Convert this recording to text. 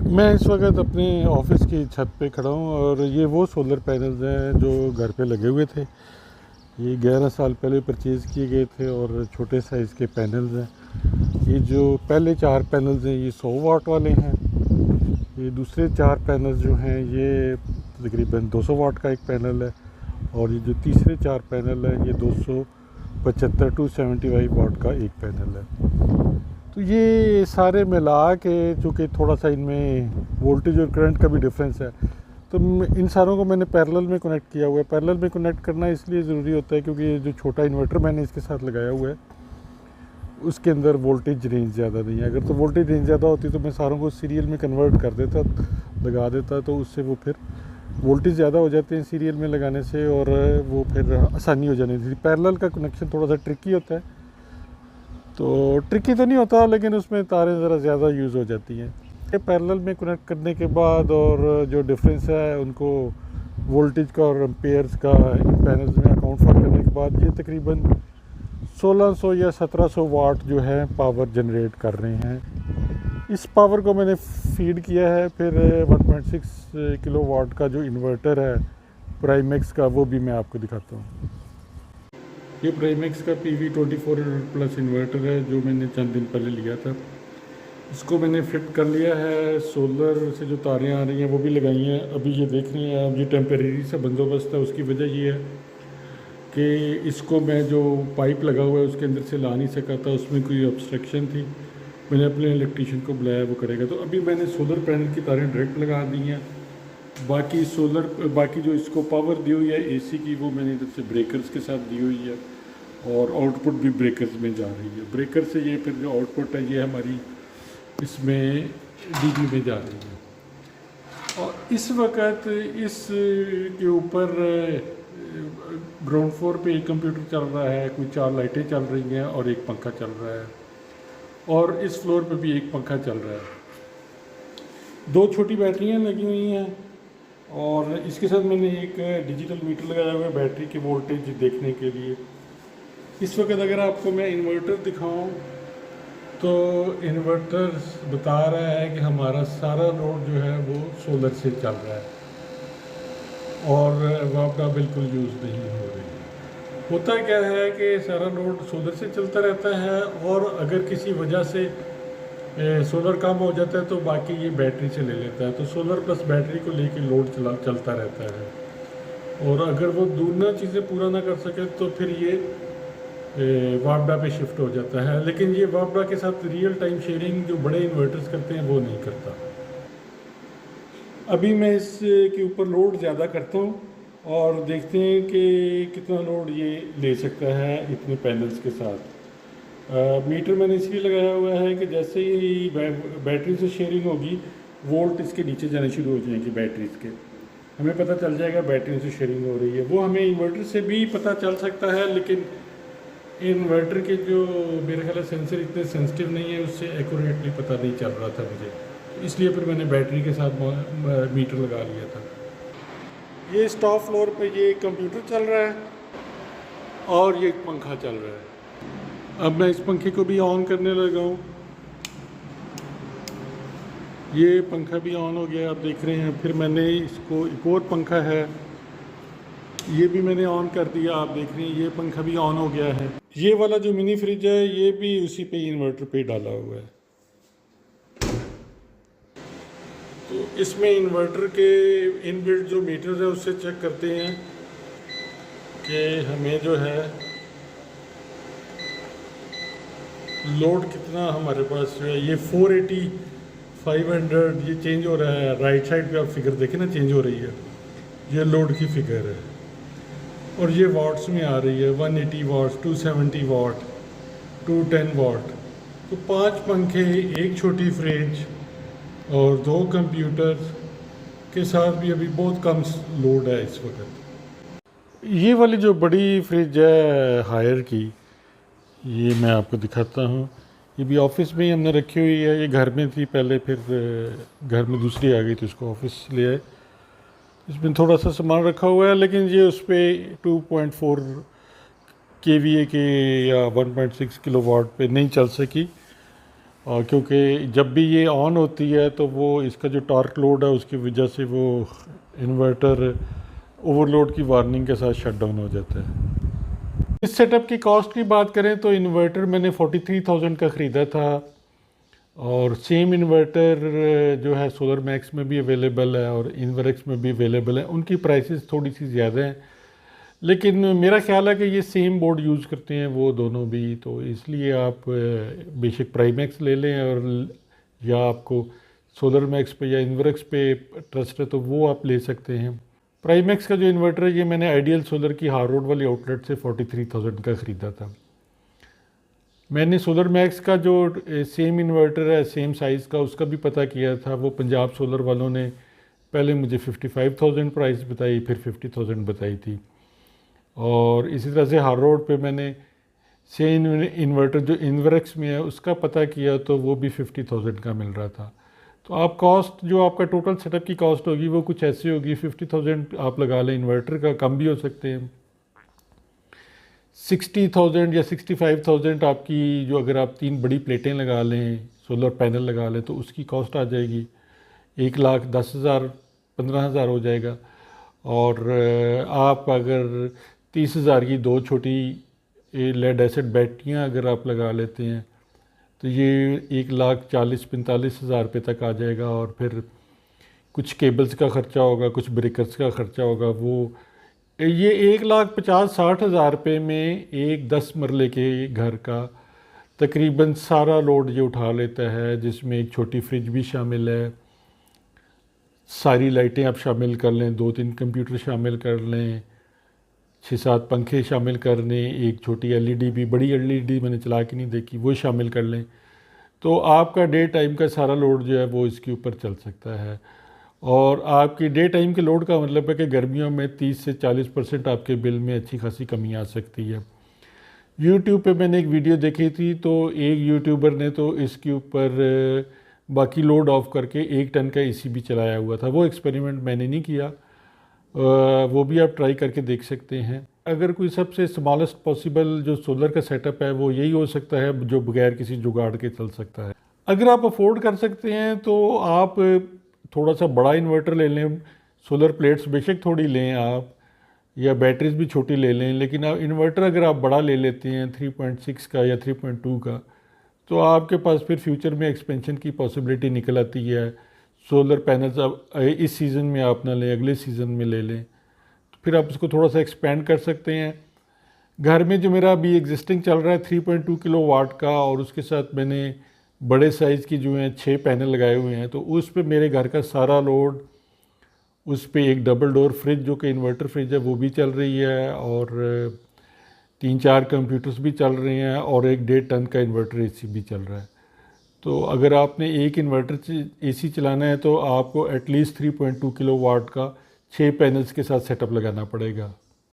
मैं इस वक्त अपने ऑफिस की छत पे खड़ा हूँ और ये वो सोलर पैनल्स हैं जो घर पे लगे हुए थे। ये 11 साल पहले परचेज़ किए गए थे और छोटे साइज़ के पैनल्स हैं। ये जो पहले 4 पैनल्स हैं ये 100 वाट वाले हैं। ये दूसरे 4 पैनल्स जो हैं ये तकरीबन 200 वाट का एक पैनल है और ये जो तीसरे 4 पैनल है ये 275 टू 75 वाट का एक पैनल है। तो ये सारे मिला के चूँकि थोड़ा सा इनमें वोल्टेज और करंट का भी डिफरेंस है, तो इन सारों को मैंने पैरेलल में कनेक्ट किया हुआ है। पैरेलल में कनेक्ट करना इसलिए ज़रूरी होता है क्योंकि ये जो छोटा इन्वर्टर मैंने इसके साथ लगाया हुआ है उसके अंदर वोल्टेज रेंज ज़्यादा नहीं है। अगर तो वोल्टेज रेंज ज़्यादा होती तो मैं सारों को सीरियल में कन्वर्ट कर देता, लगा देता, तो उससे वो फिर वोल्टेज ज़्यादा हो जाते हैं सीरियल में लगाने से और वो फिर आसानी हो जानी थी। पैरेलल का कनेक्शन थोड़ा सा ट्रिकी होता है, तो ट्रिकी तो नहीं होता लेकिन उसमें तारें ज़रा ज़्यादा यूज़ हो जाती हैं। पैरेलल में कनेक्ट करने के बाद और जो डिफरेंस है उनको वोल्टेज का और एम्पेयर्स का इन पैनल्स में अकाउंट फॉर करने के बाद ये तकरीबन 1600 या 1700 वाट जो है पावर जनरेट कर रहे हैं। इस पावर को मैंने फीड किया है फिर 1.6 किलो वाट का जो इन्वर्टर है प्राइमेक्स का, वो भी मैं आपको दिखाता हूँ। ये प्राइमेक्स का PV2400 प्लस इन्वर्टर है जो मैंने चंद दिन पहले लिया था। इसको मैंने फिट कर लिया है, सोलर से जो तारें आ रही हैं वो भी लगाई हैं। अभी ये देख रही हैं, अब ये टेम्परेरी सा बंदोबस्त है। उसकी वजह ये है कि इसको मैं जो पाइप लगा हुआ है उसके अंदर से ला नहीं सका था, उसमें कोई ऑब्स्ट्रक्शन थी। मैंने अपने इलेक्ट्रीशियन को बुलाया, वो करेगा। तो अभी मैंने सोलर पैनल की तारें डायरेक्ट लगा दी हैं। बाकी जो इसको पावर दी हुई है AC की, वो मैंने इधर से ब्रेकर्स के साथ दी हुई है और आउटपुट भी ब्रेकर्स में जा रही है। ब्रेकर से ये फिर जो आउटपुट है ये हमारी इसमें DG में जा रही है। और इस वक्त इस के ऊपर ग्राउंड फ्लोर पे एक कंप्यूटर चल रहा है, कुछ 4 लाइटें चल रही हैं और एक पंखा चल रहा है, और इस फ्लोर पे भी एक पंखा चल रहा है। 2 छोटी बैटरियां लगी हुई हैं और इसके साथ मैंने एक डिजिटल मीटर लगाया हुआ है बैटरी के वोल्टेज देखने के लिए। इस वक्त अगर आपको मैं इन्वर्टर दिखाऊं तो इन्वर्टर बता रहा है कि हमारा सारा लोड जो है वो सोलर से चल रहा है और वापडा बिल्कुल यूज़ नहीं हो रही है। होता क्या है कि सारा लोड सोलर से चलता रहता है और अगर किसी वजह से सोलर कम हो जाता है तो बाकी ये बैटरी से ले लेता है, तो सोलर प्लस बैटरी को लेके लोड चलता रहता है। और अगर वो दोनों चीज़ें पूरा ना कर सके तो फिर ये वापडा पे शिफ्ट हो जाता है। लेकिन ये वापडा के साथ रियल टाइम शेयरिंग जो बड़े इन्वर्टर्स करते हैं वो नहीं करता। अभी मैं इसके ऊपर लोड ज़्यादा करता हूँ और देखते हैं कि कितना लोड ये ले सकता है इतने पैनल्स के साथ। मीटर मैंने इसलिए लगाया हुआ है कि जैसे ही बैटरी से शेयरिंग होगी वोल्ट इसके नीचे जाने शुरू हो जाएंगे बैटरीज के, हमें पता चल जाएगा बैटरी से शेयरिंग हो रही है। वो हमें इन्वर्टर से भी पता चल सकता है, लेकिन इन्वर्टर के जो मेरे ख्याल सेंसर इतने सेंसिटिव नहीं है, उससे एक्यूरेटली पता नहीं चल रहा था मुझे, इसलिए फिर मैंने बैटरी के साथ मीटर लगा लिया था। ये टॉप फ्लोर पे ये कंप्यूटर चल रहा है और ये पंखा चल रहा है। अब मैं इस पंखे को भी ऑन करने लगा हूँ। ये पंखा भी ऑन हो गया, आप देख रहे हैं। फिर मैंने इसको एक और पंखा है ये भी मैंने ऑन कर दिया, आप देख रहे हैं ये पंखा भी ऑन हो गया है। ये वाला जो मिनी फ्रिज है ये भी उसी पे इन्वर्टर पे डाला हुआ है। तो इसमें इन्वर्टर के इनबिल्ट जो मीटर है उससे चेक करते हैं कि हमें जो है लोड कितना हमारे पास जो है। ये 480 500 ये चेंज हो रहा है। राइट साइड पे आप फिगर देखें ना, चेंज हो रही है। ये लोड की फिगर है और ये वाट्स में आ रही है। 180 वाट्स, 270 वाट, 210 वाट। तो 5 पंखे, एक छोटी फ्रिज और 2 कंप्यूटर के साथ भी अभी बहुत कम लोड है इस वक्त। ये वाली जो बड़ी फ्रिज है हायर की, ये मैं आपको दिखाता हूँ। ये भी ऑफिस में ही हमने रखी हुई है। ये घर में थी पहले, फिर घर में दूसरी आ गई तो इसको ऑफिस ले आए। इसमें थोड़ा सा सामान रखा हुआ है, लेकिन ये उस पर 2.4 kVA के या 1.6 किलोवाट पे नहीं चल सकी। और क्योंकि जब भी ये ऑन होती है तो वो इसका जो टॉर्क लोड है उसकी वजह से वो इन्वर्टर ओवरलोड की वार्निंग के साथ शट डाउन हो जाता है। इस सेटअप की कॉस्ट की बात करें तो इन्वर्टर मैंने 43,000 का ख़रीदा था, और सेम इन्वर्टर जो है सोलर मैक्स में भी अवेलेबल है और इन्वरेक्स में भी अवेलेबल है। उनकी प्राइसेस थोड़ी सी ज़्यादा हैं, लेकिन मेरा ख्याल है कि ये सेम बोर्ड यूज़ करते हैं वो दोनों भी, तो इसलिए आप बेशक प्राइमैक्स ले लें, और या आपको सोलर मैक्स पे या इन्वरेक्स पे ट्रस्ट है तो वो आप ले सकते हैं। प्राइमैक्स का जो इन्वर्टर है ये मैंने आइडियल सोलर की हार रोड वाली आउटलेट से 43,000 का ख़रीदा था। मैंने सोलर मैक्स का जो सेम इन्वर्टर है सेम साइज़ का उसका भी पता किया था। वो पंजाब सोलर वालों ने पहले मुझे 55,000 प्राइस बताई, फिर 50,000 बताई थी। और इसी तरह से हार रोड पे मैंने सेम इन्वर्टर जो इन्वरेक्स में है उसका पता किया तो वो भी 50,000 का मिल रहा था। तो आप कॉस्ट जो आपका टोटल सेटअप की कॉस्ट होगी वो कुछ ऐसी होगी, 50,000 आप लगा लें, इन्वर्टर का कम भी हो सकते हैं। 60,000 या 65,000 आपकी जो, अगर आप 3 बड़ी प्लेटें लगा लें, सोलर पैनल लगा लें, तो उसकी कॉस्ट आ जाएगी 1,10,000 15,000 हो जाएगा। और आप अगर 30,000 की 2 छोटी लेड एसिड बैटरियाँ अगर आप लगा लेते हैं तो ये 1,40,45,000 रुपये तक आ जाएगा। और फिर कुछ केबल्स का ख़र्चा होगा, कुछ ब्रेकर्स का ख़र्चा होगा, वो ये 1,50,000-60,000 रुपये में एक 10 मरले के घर का तकरीबन सारा लोड ये उठा लेता है, जिसमें एक छोटी फ्रिज भी शामिल है, सारी लाइटें आप शामिल कर लें, 2-3 कंप्यूटर शामिल कर लें, 6-7 पंखे शामिल कर लें, एक छोटी एलईडी भी, बड़ी एलईडी मैंने चला के नहीं देखी, वो शामिल कर लें, तो आपका डे टाइम का सारा लोड जो है वो इसके ऊपर चल सकता है। और आपकी डे टाइम के लोड का मतलब है कि गर्मियों में 30 से 40% आपके बिल में अच्छी खासी कमी आ सकती है। यूट्यूब पे मैंने एक वीडियो देखी थी, तो एक यूट्यूबर ने तो इसके ऊपर बाकी लोड ऑफ करके 1 टन का एसी भी चलाया हुआ था। वो एक्सपेरिमेंट मैंने नहीं किया, वो भी आप ट्राई करके देख सकते हैं। अगर कोई सबसे स्मॉलेस्ट पॉसिबल जो सोलर का सेटअप है वो यही हो सकता है जो बगैर किसी जुगाड़ के चल सकता है। अगर आप अफोर्ड कर सकते हैं तो आप थोड़ा सा बड़ा इन्वर्टर ले लें, सोलर प्लेट्स बेशक थोड़ी लें आप, या बैटरीज भी छोटी ले लें, लेकिन आप इन्वर्टर अगर आप बड़ा ले लेते हैं 3.6 का या 3.2 का, तो आपके पास फिर फ्यूचर में एक्सपेंशन की पॉसिबिलिटी निकल आती है। सोलर पैनल्स आप इस सीज़न में आप ना लें, अगले सीज़न में ले लें, तो फिर आप उसको थोड़ा सा एक्सपेंड कर सकते हैं। घर में जो मेरा अभी एग्जिस्टिंग चल रहा है 3.2 किलो वाट का, और उसके साथ मैंने बड़े साइज़ की जो हैं 6 पैनल लगाए हुए हैं, तो उस पे मेरे घर का सारा लोड, उस पे एक डबल डोर फ्रिज जो कि इन्वर्टर फ्रिज है वो भी चल रही है, और 3-4 कंप्यूटर्स भी चल रहे हैं, और एक 1.5 टन का इन्वर्टर एसी भी चल रहा है। तो अगर आपने एक इन्वर्टर एसी चलाना है तो आपको एटलीस्ट 3.2 किलो वाट का 6 पैनल्स के साथ सेटअप लगाना पड़ेगा।